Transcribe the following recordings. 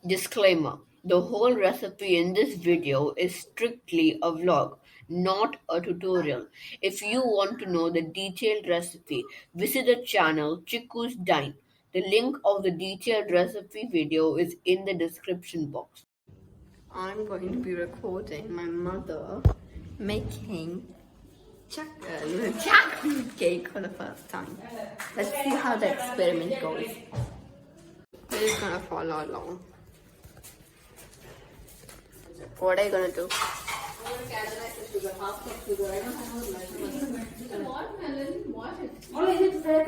Disclaimer: the whole recipe in this video is strictly a vlog, not a tutorial. If you want to know the detailed recipe, visit the channel Chikku's Dine. The link of the detailed recipe video is in the description box. I'm going to be recording my mother making jackfruit cake for the first time. Let's see how the experiment goes. This is gonna follow along. What are you gonna do? I'm gonna catalyze the sugar, half cup sugar. I don't have a watermelon. What? Oh, is it fair?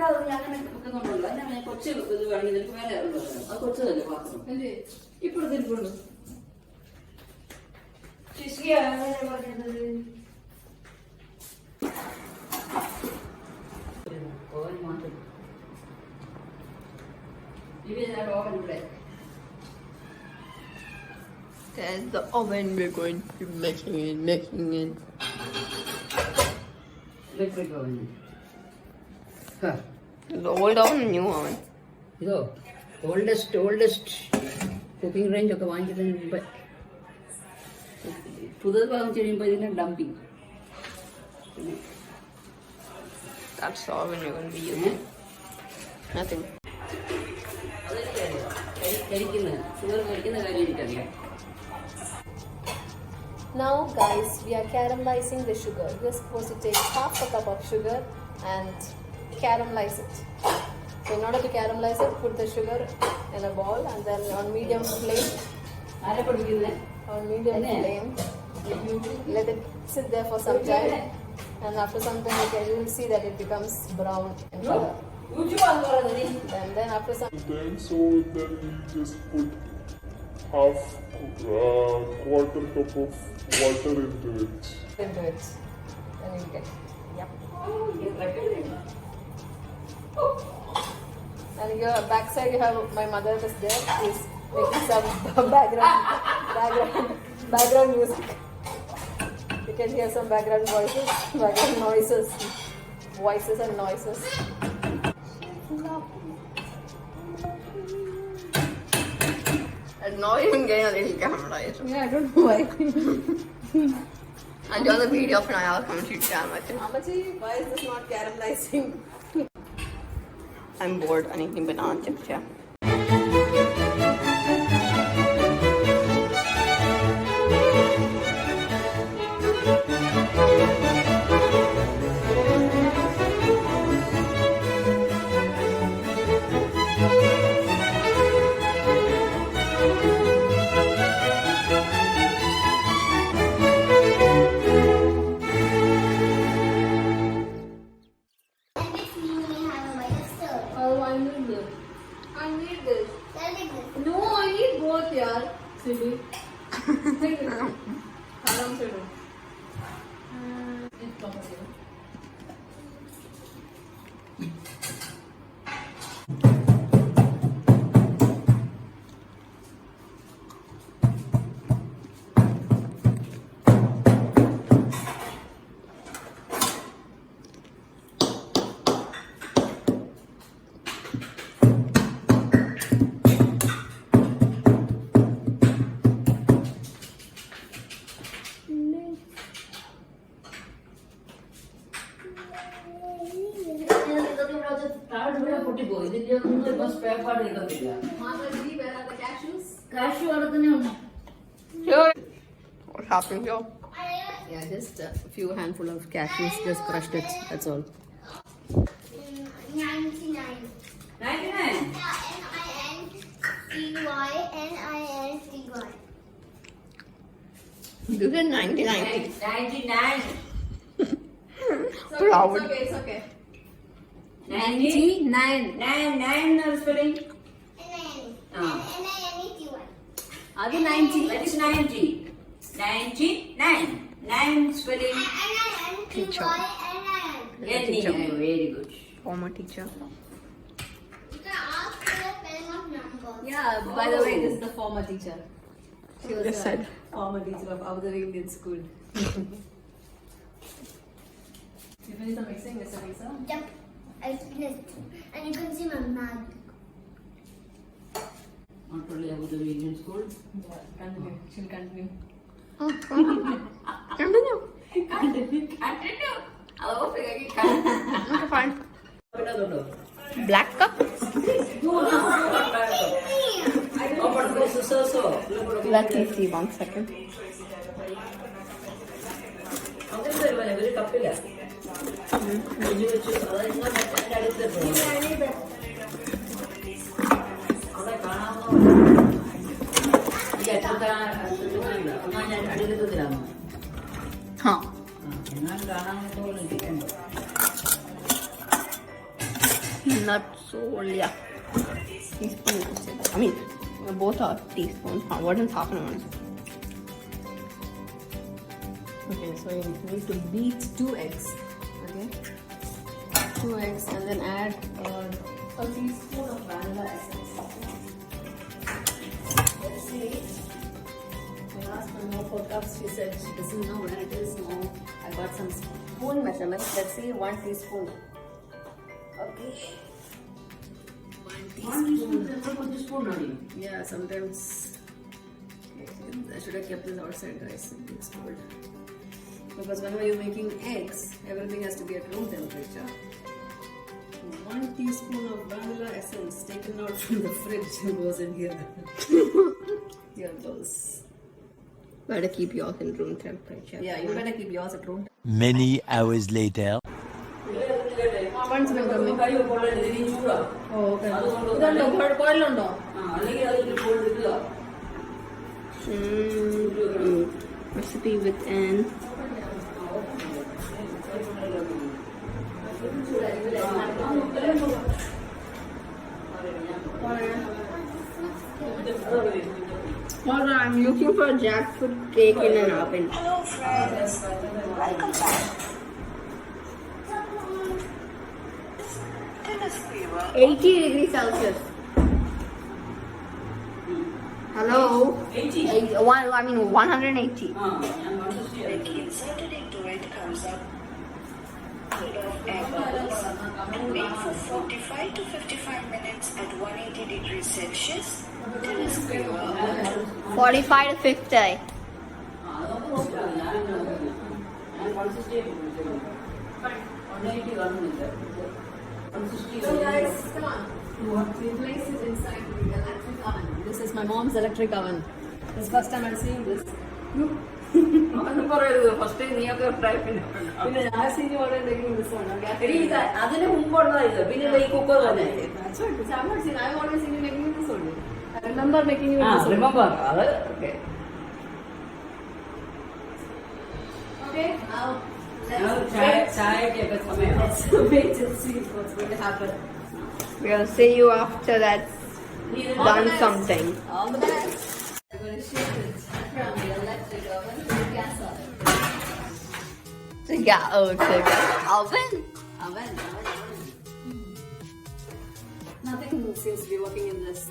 There's the oven. We're going to be making it. Electric oven. Huh. The old oven, new oven. So, oldest cooking range ഒക്കെ വാങ്ങിച്ചിട്ട് പുതിയത് വാങ്ങിച്ചു കഴിയുമ്പോൾ ഇതിനെ dumping. That's the oven you're going to be using. Nothing. Now guys, we are caramelizing the sugar. We are supposed to take half a cup of sugar and caramelize it. So in order to caramelize it, put the sugar in a bowl and then on medium flame, let it sit there for some time, and after some time you will see that it becomes brown in color. And then after some So then you just put half quarter cup of water into it. into it, then you get yep. And your backside you have my mother is there. She's making some background music. You can hear some background noises and noises. I'm not even getting a little camera. Yeah, I don't know why. I'll do the video for now. I'll come to your channel. Amachi, why is this not caramelizing? I'm bored. I need a banana chip. I need this. No, I need both, yaar. Silly. Take it. Aram se do. Mataji, where are the cashews? What happened here? Yeah, just a few handful of cashews. Just crushed it. That's all. 99. 99. N-I-N-T-Y. You get 99. 99. Proud. It's okay. 99. 9 spelling. N-I-N-T-Y. Adi 90. That is 90. 99. 9 spelling. Teacher. N-I-N. Very good. Former teacher. You can ask for the spelling of numbers. Yeah, by the way, this is the former teacher. She was Yes, a sir. former teacher of Abu Dhabi Indian School. You finish the mixing, Mr. Lisa? Yep. I finished. And you can see my mug. Not only about the Indian school. Yeah, continue. She'll continue. Continue. Continue. Okay, fine. Black cup? Let me see 1 second. Huh. Not so, yeah. Teaspoon. I mean, both are teaspoons. What is half an ounce? Okay, so you need to beat 2 eggs. Okay, 2 eggs, and then add a teaspoon of vanilla essence. Let's see. I asked my mom for cups. She said she doesn't know where it is. No, I got some spoon measurements. Let's see, 1 teaspoon. Okay. 1 teaspoon. Yeah, sometimes. I should have kept this outside, guys. It's cold. Because whenever you're making eggs, everything has to be at room temperature. 1 teaspoon of vanilla essence taken out from the fridge goes in here. Here goes. Better keep yours in room temperature. Yeah, you better keep yours at room. Many hours later. Once we come in. Oh, okay. Coil. Recipe with N. Hold on, I'm looking for a jackfruit cake in an oven. Hello friends, welcome back. Tennis fever. 80 degrees Celsius. Hello? 80. 180. The key inserted into it comes up full of air bubbles and bake for 45 to 55 minutes at 180 degrees Celsius. Tennis fever. 45 to 50. So guys, come on. We place it inside the electric oven. This is my mom's electric oven. This is the first time I'm seeing this. First time you have tried. I've seen you already making this one. Okay? That's why I'm not seen. I've always seen you making this one. I remember making you this one. remember. Okay. Okay, now Now let's wait and see what's going to happen. We'll see you after that's done something. All the best. I'm going to shift it from the electric oven to the gas oven. Oven. Nothing seems to be working in this.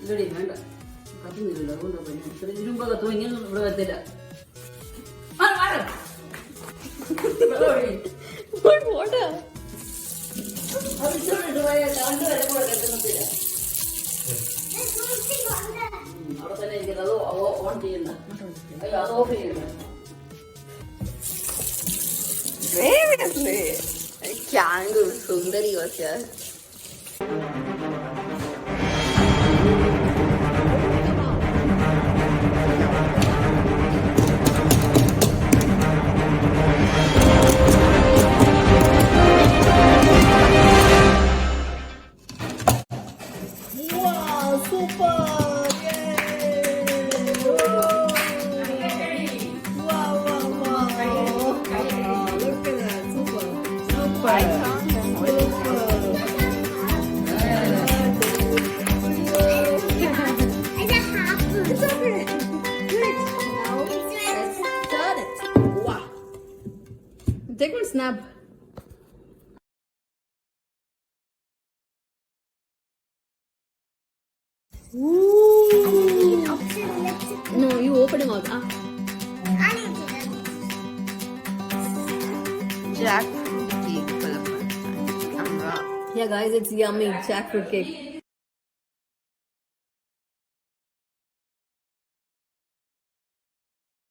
Ready, man. Cutting the level of it. So you don't go doing it over there. What water? I'm sure it's why I can't do it. Kangaroo, Sundari was here. Wow, super! Wow, wow, wow! Look at that, super! Super! It's okay. Great. Now let's turn it. Wow. Take one snap. Ooh. No, you open your mouth. Jackfruit cake for the first time. Yeah, guys, it's yummy jackfruit cake.